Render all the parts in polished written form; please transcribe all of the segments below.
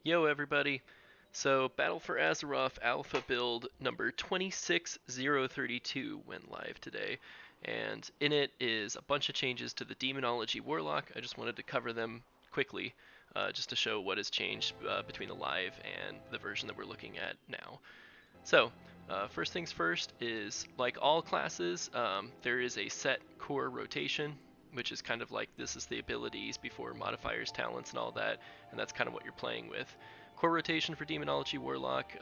Yo everybody! So Battle for Azeroth Alpha build number 26032 went live today, and in it is a bunch of changes to the Demonology Warlock. I just wanted to cover them quickly, just to show what has changed between the live and the version that we're looking at now. So, first things first is, like all classes, there is a set core rotation, which is kind of like this is the abilities before modifiers, talents, and all that, and that's kind of what you're playing with. Core rotation for Demonology Warlock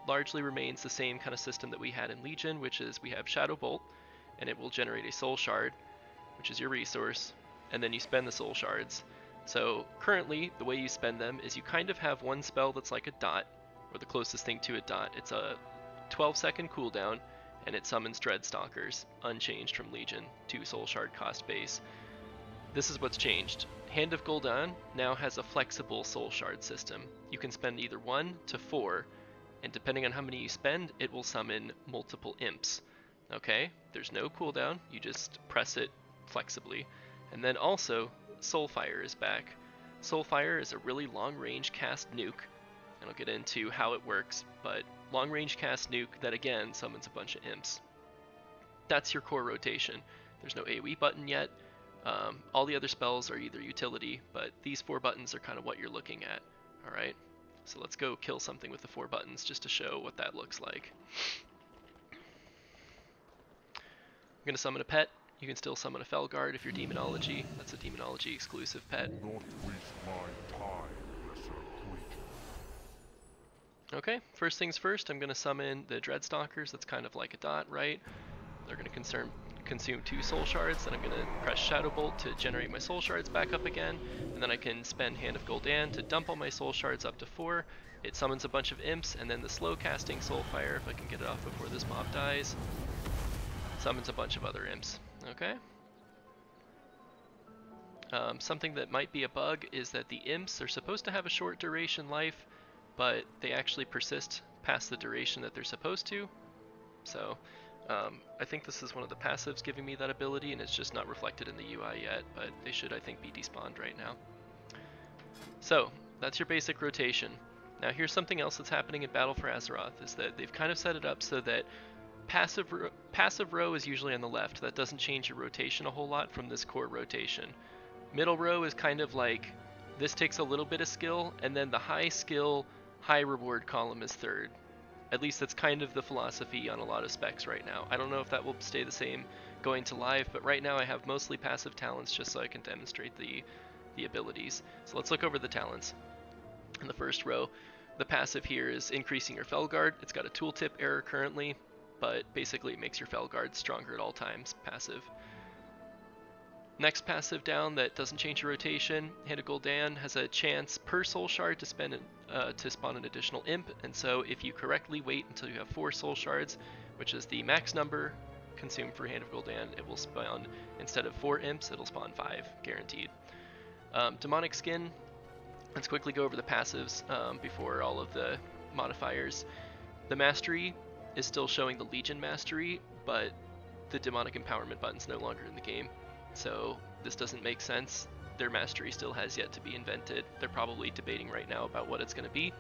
largely remains the same kind of system that we had in Legion, which is we have Shadow Bolt, and it will generate a Soul Shard, which is your resource, and then you spend the Soul Shards. So currently, the way you spend them is you kind of have one spell that's like a dot, or the closest thing to a dot. It's a 12-second cooldown, and it summons Dreadstalkers, unchanged from Legion, 2 Soul Shard cost base. This is what's changed. Hand of Gul'dan now has a flexible Soul Shard system. You can spend either 1 to 4, and depending on how many you spend, it will summon multiple imps. Okay, there's no cooldown, you just press it flexibly. And then also, Soulfire is back. Soulfire is a really long-range cast nuke, and I'll get into how it works, but long-range cast nuke that again summons a bunch of imps. That's your core rotation. There's no AoE button yet. All the other spells are either utility, but these 4 buttons are kind of what you're looking at. Alright, so let's go kill something with the 4 buttons just to show what that looks like. I'm going to summon a pet. You can still summon a Felguard if you're Demonology. That's a Demonology exclusive pet. Do not waste my time, lesser creature. Okay, first things first, I'm going to summon the Dreadstalkers. That's kind of like a dot, right? They're going to consume 2 Soul Shards, then I'm going to press Shadow Bolt to generate my Soul Shards back up again, and then I can spend Hand of Gul'dan to dump all my Soul Shards up to 4. It summons a bunch of imps, and then the slow casting Soulfire, if I can get it off before this mob dies, summons a bunch of other imps. Okay? Something that might be a bug is that the imps are supposed to have a short duration life, but they actually persist past the duration that they're supposed to. So I think this is one of the passives giving me that ability, and it's just not reflected in the UI yet, but they should, I think, be despawned right now. So that's your basic rotation. Now here's something else that's happening in Battle for Azeroth, is that they've kind of set it up so that passive row is usually on the left. That doesn't change your rotation a whole lot from this core rotation. Middle row is kind of like, this takes a little bit of skill, and then the high skill, high reward column is third. At least that's kind of the philosophy on a lot of specs right now. I don't know if that will stay the same going to live, but right now I have mostly passive talents just so I can demonstrate the abilities. So let's look over the talents. In the first row, the passive here is increasing your Felguard. It's got a tooltip error currently, but basically it makes your Felguard stronger at all times, passive. Next passive down that doesn't change your rotation, Hand of Gul'dan has a chance per Soul Shard to spawn an additional imp, and so if you correctly wait until you have 4 Soul Shards, which is the max number consumed for Hand of Gul'dan, it will spawn, instead of 4 imps, it'll spawn 5, guaranteed. Demonic Skin, let's quickly go over the passives before all of the modifiers. The Mastery is still showing the Legion Mastery, but the Demonic Empowerment button's no longer in the game. So this doesn't make sense. Their mastery still has yet to be invented. They're probably debating right now about what it's going to be.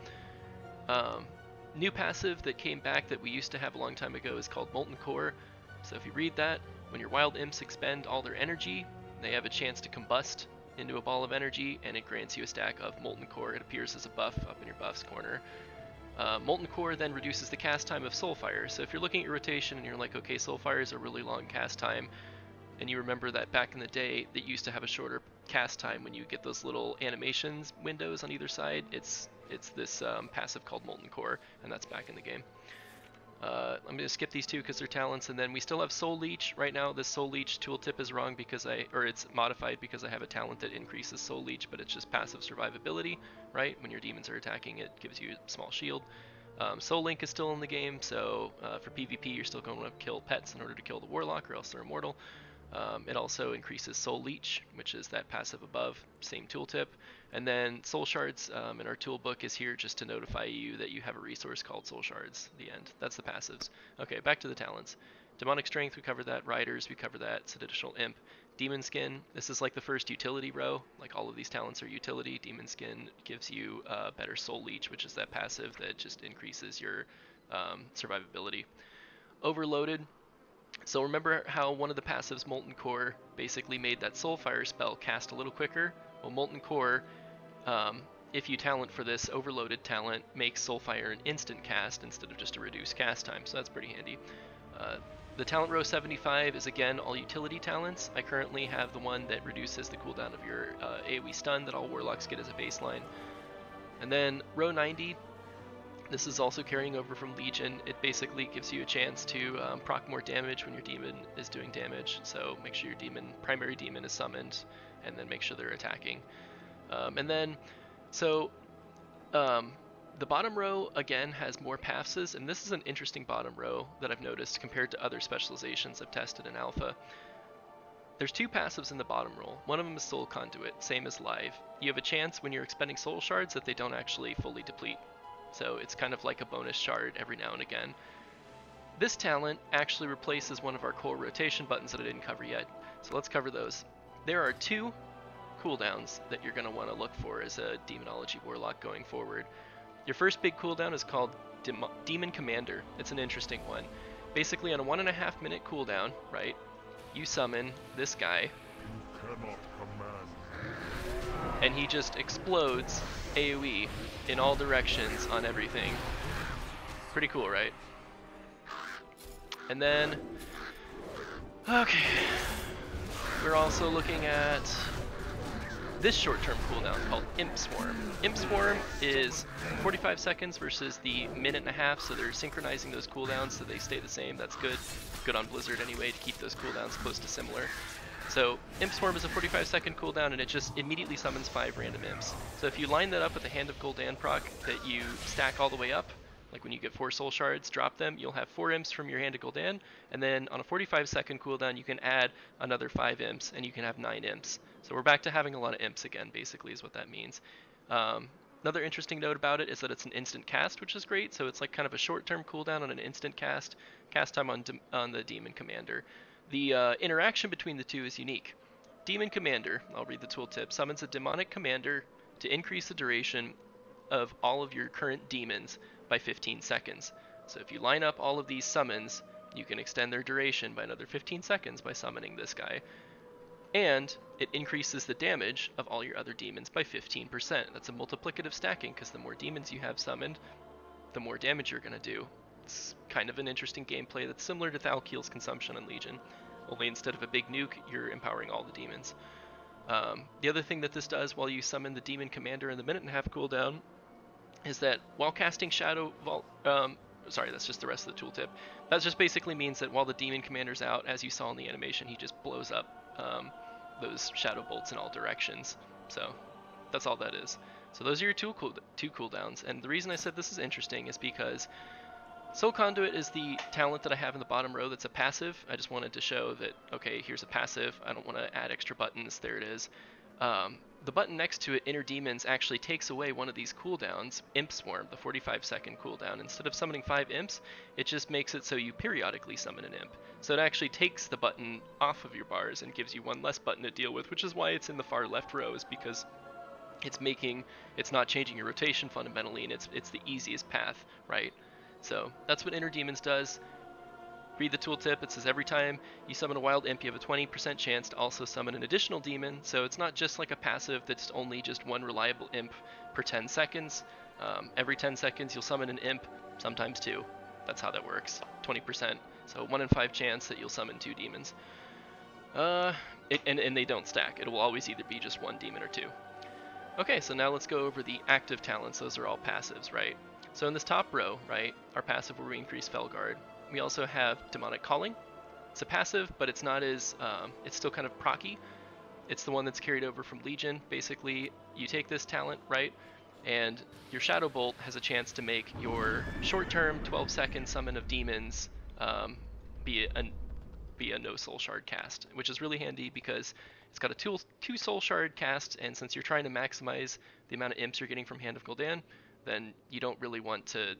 New passive that came back that we used to have a long time ago is called Molten Core. So if you read that, when your wild imps expend all their energy, they have a chance to combust into a ball of energy, and it grants you a stack of Molten Core. It appears as a buff up in your buffs corner. Molten Core then reduces the cast time of Soulfire. So if you're looking at your rotation and you're like, okay, Soulfire is a really long cast time, and you remember that back in the day that used to have a shorter cast time when you get those little animations windows on either side, it's this passive called Molten Core, and that's back in the game. I'm going to skip these two because they're talents, and then we still have Soul Leech. Right now this Soul Leech tooltip is wrong because it's modified because I have a talent that increases Soul Leech, but it's just passive survivability, right? When your demons are attacking, it gives you a small shield. Soul Link is still in the game, so for PvP you're still going to kill pets in order to kill the Warlock, or else they're immortal. It also increases Soul Leech, which is that passive above, same tooltip. And then Soul Shards in our toolbook is here just to notify you that you have a resource called Soul Shards, the end. That's the passives. Okay, back to the talents. Demonic Strength, we covered that. Riders, we covered that. It's an additional imp. Demon Skin, this is like the first utility row. Like all of these talents are utility. Demon Skin gives you better Soul Leech, which is that passive that just increases your survivability. Overloaded, so remember how one of the passives, Molten Core, basically made that Soulfire spell cast a little quicker? Well, Molten Core, if you talent for this overloaded talent, makes Soulfire an instant cast instead of just a reduced cast time, so that's pretty handy. The talent row 75 is again all utility talents. I currently have the one that reduces the cooldown of your AoE stun that all Warlocks get as a baseline. And then row 90, this is also carrying over from Legion. It basically gives you a chance to proc more damage when your demon is doing damage. So make sure your primary demon is summoned, and then make sure they're attacking. The bottom row again has more passives, and this is an interesting bottom row that I've noticed compared to other specializations I've tested in alpha. There's two passives in the bottom row. One of them is Soul Conduit, same as live. You have a chance when you're expending soul shards that they don't actually fully deplete. So it's kind of like a bonus shard every now and again. This talent actually replaces one of our core rotation buttons that I didn't cover yet. So let's cover those. There are two cooldowns that you're going to want to look for as a Demonology Warlock going forward. Your first big cooldown is called Demon Commander. It's an interesting one. Basically on a 1.5 minute cooldown, right, you summon this guy. You cannot command. And he just explodes AoE in all directions on everything. Pretty cool, right? And then, okay, we're also looking at this short-term cooldown called Imp Swarm. Imp Swarm is 45 seconds versus the minute and a half, so they're synchronizing those cooldowns so they stay the same. That's good. Good on Blizzard anyway to keep those cooldowns close to similar. So Imp Swarm is a 45-second cooldown, and it just immediately summons 5 random imps. So if you line that up with a Hand of Gul'dan proc that you stack all the way up, like when you get 4 soul shards, drop them, you'll have 4 imps from your Hand of Gul'dan, and then on a 45-second cooldown you can add another 5 imps, and you can have 9 imps. So we're back to having a lot of imps again, basically, is what that means. Another interesting note about it is that it's an instant cast, which is great, so it's like kind of a short-term cooldown on an instant cast time on the Demon Commander. The interaction between the two is unique. Demon Commander, I'll read the tooltip, summons a demonic commander to increase the duration of all of your current demons by 15 seconds. So if you line up all of these summons, you can extend their duration by another 15 seconds by summoning this guy. And it increases the damage of all your other demons by 15%. That's a multiplicative stacking, because the more demons you have summoned, the more damage you're going to do. It's kind of an interesting gameplay that's similar to Thalkeel's consumption on Legion, only instead of a big nuke, you're empowering all the demons. The other thing that this does while you summon the Demon Commander in the minute and a half cooldown is that while casting Shadow Vault, sorry, that's just the rest of the tooltip. That just basically means that while the Demon Commander's out, as you saw in the animation, he just blows up those Shadow Bolts in all directions. So that's all that is. So those are your two cooldowns, and the reason I said this is interesting is because Soul Conduit is the talent that I have in the bottom row that's a passive. I just wanted to show that, okay, here's a passive. I don't want to add extra buttons. There it is. The button next to it, Inner Demons, actually takes away one of these cooldowns, Imp Swarm, the 45-second cooldown. Instead of summoning 5 imps, it just makes it so you periodically summon an imp. So it actually takes the button off of your bars and gives you one less button to deal with, which is why it's in the far left row, is because it's not changing your rotation fundamentally, and it's the easiest path, right? So that's what Inner Demons does. Read the tooltip. It says every time you summon a wild imp, you have a 20% chance to also summon an additional demon. So it's not just like a passive that's only just one reliable imp per 10 seconds. Every 10 seconds you'll summon an imp, sometimes 2. That's how that works. 20%. So 1 in 5 chance that you'll summon 2 demons. And they don't stack. It will always either be just 1 demon or 2. Okay, so now let's go over the active talents. Those are all passives, right? So in this top row, right, our passive will increase Felguard. We also have Demonic Calling. It's a passive, but it's not as, it's still kind of procky. It's the one that's carried over from Legion. Basically, you take this talent, right, and your Shadow Bolt has a chance to make your short-term 12-second summon of demons be a no soul shard cast, which is really handy because it's got a 2 soul shard cast, and since you're trying to maximize the amount of imps you're getting from Hand of Gul'dan, then you don't really want to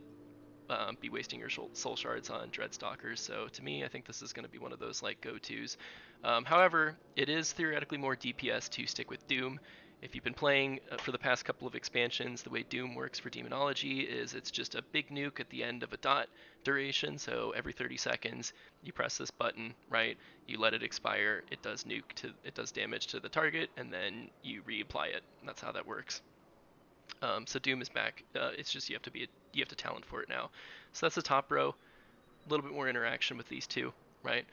be wasting your soul shards on Dreadstalkers. So to me, I think this is going to be one of those like go-tos. However, it is theoretically more DPS to stick with Doom. If you've been playing for the past couple of expansions, the way Doom works for Demonology is it's just a big nuke at the end of a dot duration. So every 30 seconds, you press this button, right? You let it expire. It does damage to the target, and then you reapply it. And that's how that works. So Doom is back. It's just you have to talent for it now. So that's the top row. A little bit more interaction with these two, right?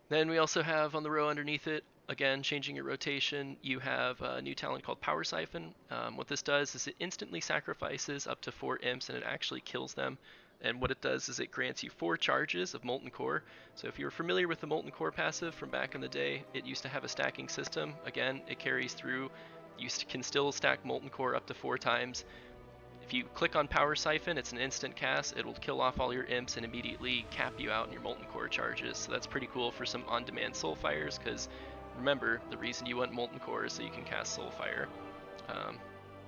Then we also have on the row underneath it, again, changing your rotation, you have a new talent called Power Siphon. What this does is it instantly sacrifices up to 4 imps and it actually kills them. And what it does is it grants you 4 charges of Molten Core. So if you're familiar with the Molten Core passive from back in the day, it used to have a stacking system. Again, it carries through. You can still stack Molten Core up to 4 times. If you click on Power Siphon, it's an instant cast. It'll kill off all your imps and immediately cap you out in your Molten Core charges. So that's pretty cool for some on-demand Soulfires, because remember, the reason you want Molten Core is so you can cast Soulfire.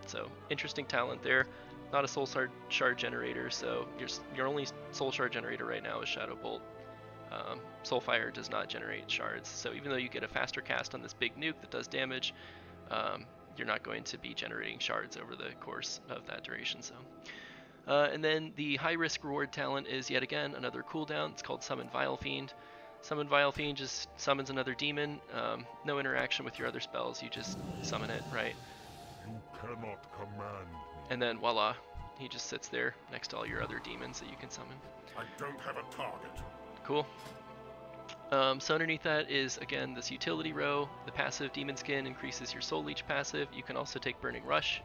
So interesting talent there. Not a Soul Shard generator, so your only Soul Shard generator right now is Shadow Bolt. Soulfire does not generate shards, so even though you get a faster cast on this big nuke that does damage, you're not going to be generating shards over the course of that duration. So, and then the high risk reward talent is yet again another cooldown. It's called Summon Vile Fiend. Summon Vile Fiend just summons another demon. No interaction with your other spells. You just summon it, right? You cannot command me. And then voila, he just sits there next to all your other demons that you can summon. I don't have a target. Cool. So underneath that is, again, this utility row. The passive Demon Skin increases your Soul Leech passive. You can also take Burning Rush.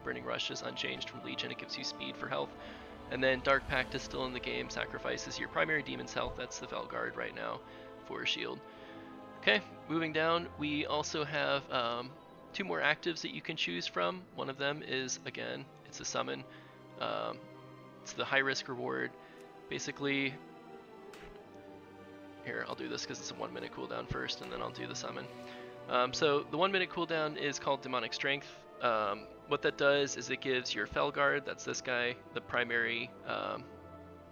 Burning Rush is unchanged from Leech and it gives you speed for health. And then Dark Pact is still in the game, sacrifices your primary demon's health. That's the Velguard right now for a shield. Okay, moving down, we also have 2 more actives that you can choose from. One of them is, again, it's a summon. It's the high risk reward. Basically, here, I'll do this because it's a 1 minute cooldown first, and then I'll do the summon. So the 1 minute cooldown is called Demonic Strength. What that does is it gives your Felguard, that's this guy, the primary,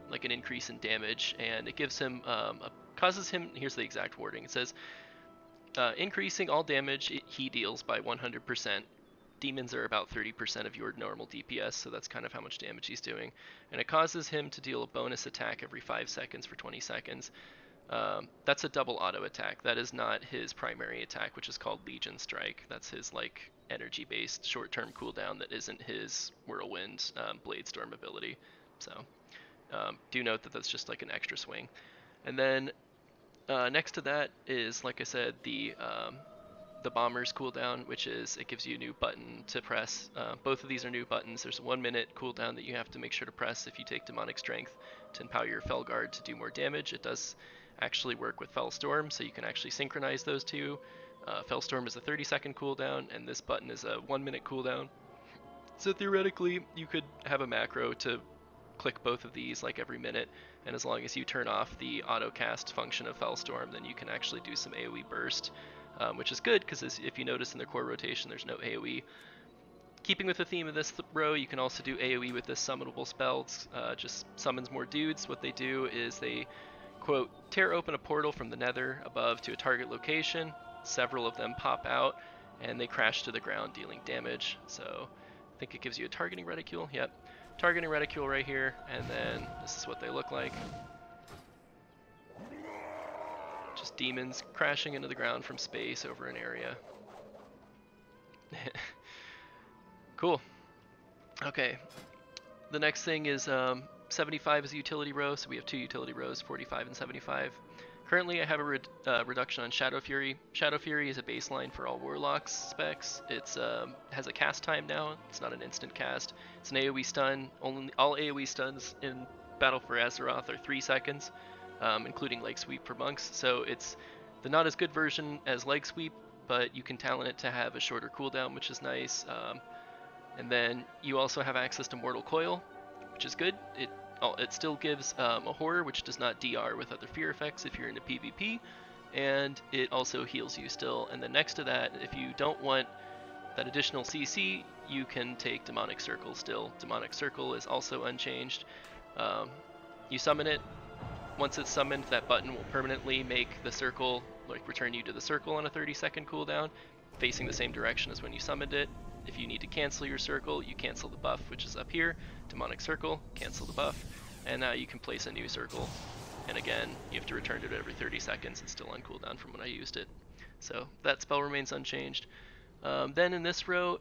like an increase in damage, and it gives him, causes him, here's the exact wording, it says, increasing all damage he deals by 100%. Demons are about 30% of your normal DPS, so that's kind of how much damage he's doing. And it causes him to deal a bonus attack every 5 seconds for 20 seconds. That's a double auto attack. That is not his primary attack, which is called Legion Strike. That's his like energy-based short-term cooldown that isn't his Whirlwind Bladestorm ability. So do note that that's just like an extra swing. And then next to that is, like I said, the Bomber's cooldown, which is it gives you a new button to press. Both of these are new buttons. There's a 1 minute cooldown that you have to make sure to press if you take Demonic Strength to empower your Felguard to do more damage. It does actually work with Fellstorm, so you can actually synchronize those two. Fellstorm is a 30-second cooldown, and this button is a 1 minute cooldown. So theoretically, you could have a macro to click both of these like every minute, and as long as you turn off the auto cast function of Fellstorm, then you can actually do some AoE burst, which is good because if you notice in their core rotation, there's no AoE. Keeping with the theme of this row, you can also do AoE with this summonable spells. Just summons more dudes. What they do is they, quote, tear open a portal from the nether above to a target location. Several of them pop out, and they crash to the ground, dealing damage. So I think it gives you a targeting reticule. Yep, targeting reticule right here, and then this is what they look like. Just demons crashing into the ground from space over an area. Cool. Okay, the next thing is 75 is a utility row, so we have 2 utility rows, 45 and 75. Currently I have a reduction on Shadow Fury. Shadow Fury is a baseline for all Warlocks specs. It's has a cast time now. It's not an instant cast. It's an AoE stun. All AoE stuns in Battle for Azeroth are 3 seconds, including Leg Sweep for monks. So it's the not as good version as Leg Sweep, but you can talent it to have a shorter cooldown, which is nice. And then you also have access to Mortal Coil, which is good. It still gives a horror, which does not DR with other fear effects if you're into PvP, and it also heals you still. And then next to that, if you don't want that additional CC, you can take Demonic Circle still. Demonic Circle is also unchanged. Um, you summon it. Once it's summoned, that button will permanently make the circle, like return you to the circle on a 30-second cooldown, facing the same direction as when you summoned it. If you need to cancel your circle, you cancel the buff, which is up here, demonic circle, cancel the buff, and now you can place a new circle. And again, you have to return to it every 30 seconds. It's still on cooldown from when I used it. So that spell remains unchanged. Then in this row,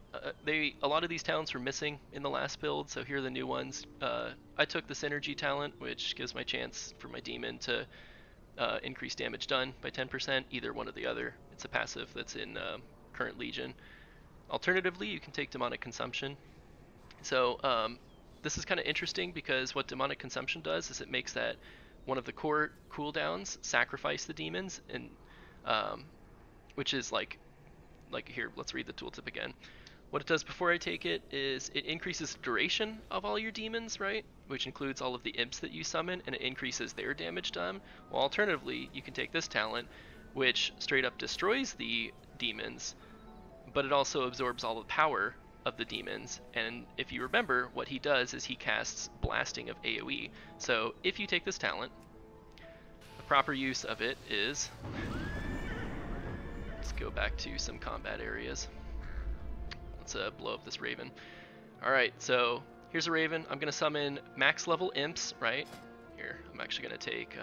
a lot of these talents were missing in the last build, so here are the new ones. I took the Synergy talent, which gives my chance for my demon to increase damage done by 10%, either one or the other. It's a passive that's in current Legion. Alternatively, you can take Demonic Consumption. So this is kind of interesting because what Demonic Consumption does is it makes that one of the core cooldowns sacrifice the demons, and which is like here, let's read the tooltip again. What it does before I take it is it increases the duration of all your demons, right? Which includes all of the imps that you summon, and it increases their damage done. Well, alternatively, you can take this talent, which straight up destroys the demons, but it also absorbs all the power of the demons. And if you remember, what he does is he casts Blasting of AoE. So if you take this talent, the proper use of it is... Let's go back to some combat areas. Let's blow up this Raven. Alright, so here's a Raven. I'm going to summon max level imps, right? Here, I'm actually going to take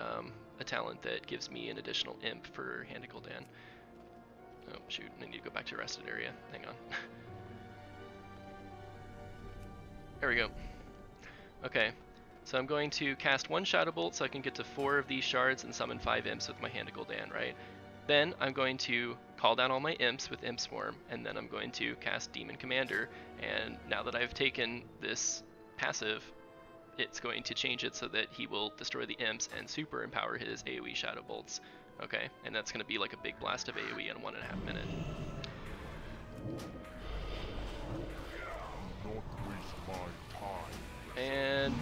a talent that gives me an additional imp for Hand of Gul'dan. Oh, shoot, I need to go back to rested area. Hang on. There we go. Okay, so I'm going to cast one Shadow Bolt so I can get to 4 of these shards and summon 5 imps with my Hand of Gul'dan, right? Then I'm going to call down all my imps with Imp Swarm, and then I'm going to cast Demon Commander, and now that I've taken this passive, it's going to change it so that he will destroy the imps and super empower his AoE Shadow Bolts. Okay, and that's going to be like a big blast of AoE in 1.5 minutes. Do not waste my time. And...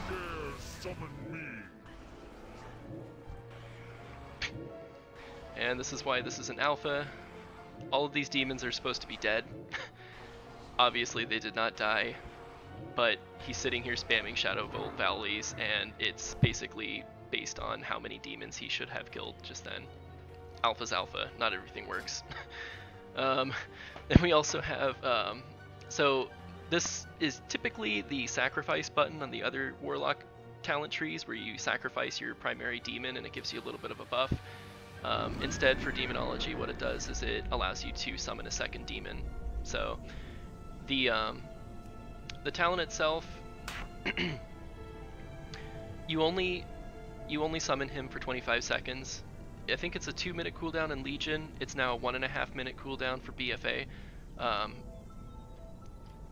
Dare summon me. And this is why this is an alpha. All of these demons are supposed to be dead. Obviously they did not die, but he's sitting here spamming Shadow Bolt Valleys, and it's basically based on how many demons he should have killed just then. Alpha's alpha, not everything works. Then we also have, so this is typically the sacrifice button on the other Warlock talent trees, where you sacrifice your primary demon and it gives you a little bit of a buff. Instead, for Demonology, what it does is it allows you to summon a second demon. So the talent itself, you only summon him for 25 seconds. I think it's a 2-minute cooldown in Legion. It's now a 1.5-minute cooldown for BFA.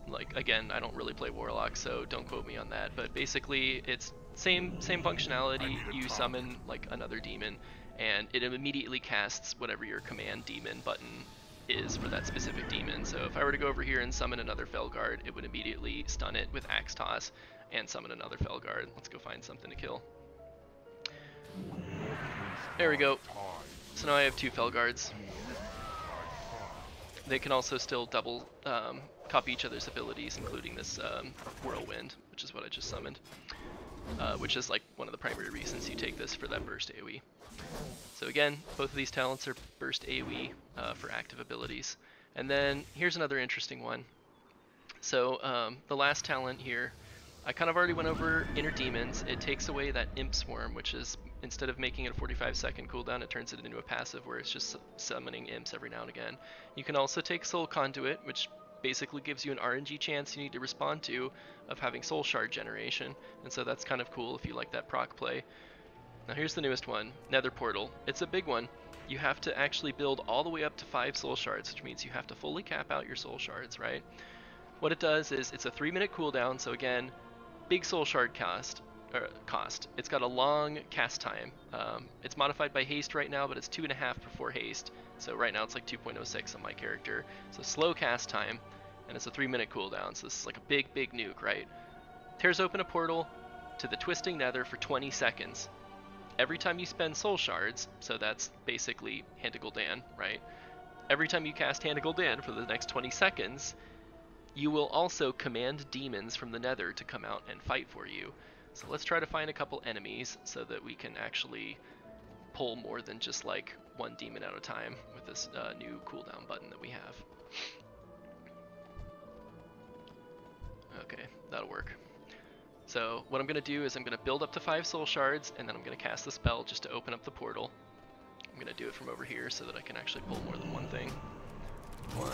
Like, again, I don't really play Warlock, so don't quote me on that. But basically, it's same functionality. You summon like another demon, and it immediately casts whatever your command demon button is for that specific demon. So if I were to go over here and summon another Felguard, it would immediately stun it with Axe Toss and summon another Felguard. Let's go find something to kill. There we go. So now I have 2 Felguards. They can also still double copy each other's abilities, including this Whirlwind, which is what I just summoned. Which is like one of the primary reasons you take this for that burst AoE. So again, both of these talents are burst AoE for active abilities. And then here's another interesting one. So the last talent here, I kind of already went over Inner Demons. It takes away that Imp Swarm, which is, instead of making it a 45-second cooldown, it turns it into a passive where it's just summoning imps every now and again. You can also take Soul Conduit, which basically gives you an RNG chance you need to respond to of having Soul Shard generation, and so that's kind of cool if you like that proc play. Now here's the newest one, Nether Portal. It's a big one. You have to actually build all the way up to 5 Soul Shards, which means you have to fully cap out your Soul Shards, right? What it does is it's a 3-minute cooldown, so again, big Soul Shard cost. It's got a long cast time. It's modified by haste right now, but it's 2.5 before haste. So right now it's like 2.06 on my character. So slow cast time, and it's a 3-minute cooldown. So this is like a big nuke, right? Tears open a portal to the Twisting Nether for 20 seconds. Every time you spend Soul Shards, so that's basically Hand of Gul'dan, right? Every time you cast Hand of Gul'dan for the next 20 seconds, you will also command demons from the Nether to come out and fight for you. So let's try to find a couple enemies so that we can actually pull more than just like one demon at a time with this new cooldown button that we have. Okay, that'll work. So what I'm going to do is I'm going to build up to 5 soul shards, and then I'm going to cast the spell just to open up the portal. I'm going to do it from over here so that I can actually pull more than one thing. 1,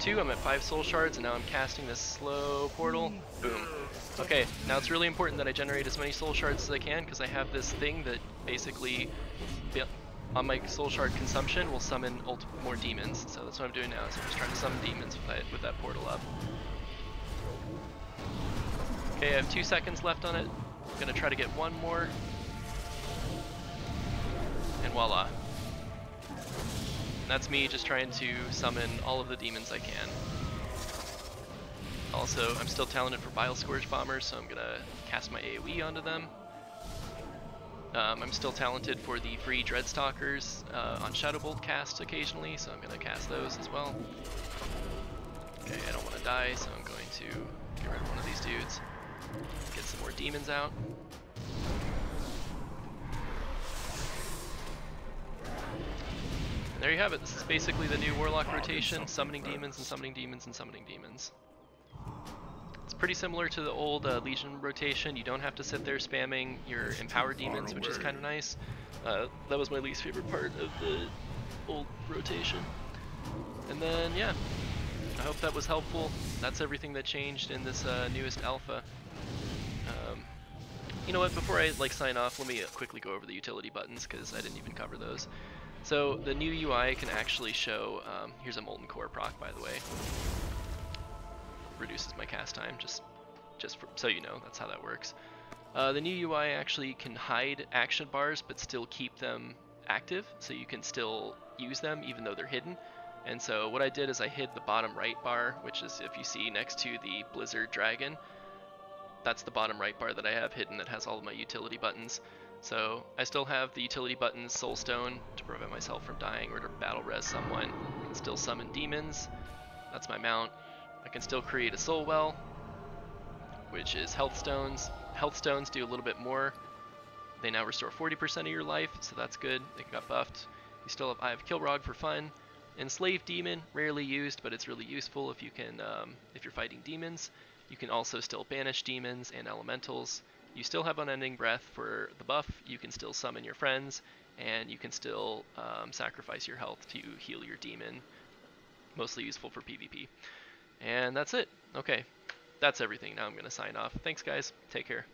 2, I'm at 5 soul shards, and now I'm casting this slow portal. Boom. Okay, now it's really important that I generate as many soul shards as I can, because I have this thing that basically, on my soul shard consumption, will summon more demons. So that's what I'm doing now, is I'm just trying to summon demons with that portal up. Okay, I have 2 seconds left on it. I'm gonna try to get one more. And voila. And that's me just trying to summon all of the demons I can. Also, I'm still talented for Bile Scourge Bombers, so I'm gonna cast my AoE onto them. I'm still talented for the free Dreadstalkers on Shadowbolt cast occasionally, so I'm gonna cast those as well. Okay, I don't want to die, so I'm going to get rid of one of these dudes. Get some more demons out. And there you have it. This is basically the new Warlock rotation, summoning demons and summoning demons and summoning demons. It's pretty similar to the old Legion rotation. You don't have to sit there spamming your empowered demons, which is kind of nice. That was my least favorite part of the old rotation. And then, yeah, I hope that was helpful. That's everything that changed in this newest alpha. You know what, before I sign off, let me quickly go over the utility buttons, because I didn't even cover those. So the new UI can actually show, here's a Molten Core proc, by the way. Reduces my cast time, just so you know, that's how that works. The new UI actually can hide action bars, but still keep them active, so you can still use them even though they're hidden. And so what I did is I hid the bottom right bar, which is, if you see next to the Blizzard Dragon, that's the bottom right bar that I have hidden that has all of my utility buttons. So I still have the utility buttons Soulstone to prevent myself from dying or to battle res someone. I can still summon demons. That's my mount. I can still create a soul well, which is health stones. Health stones do a little bit more. They now restore 40% of your life, so that's good. They got buffed. You still have Eye of Kilrog for fun. Enslaved Demon, rarely used, but it's really useful if you can, if you're fighting demons. You can also still banish demons and elementals. You still have Unending Breath for the buff. You can still summon your friends, and you can still sacrifice your health to heal your demon. Mostly useful for PvP. And that's it. Okay, that's everything. Now I'm going to sign off. Thanks, guys. Take care.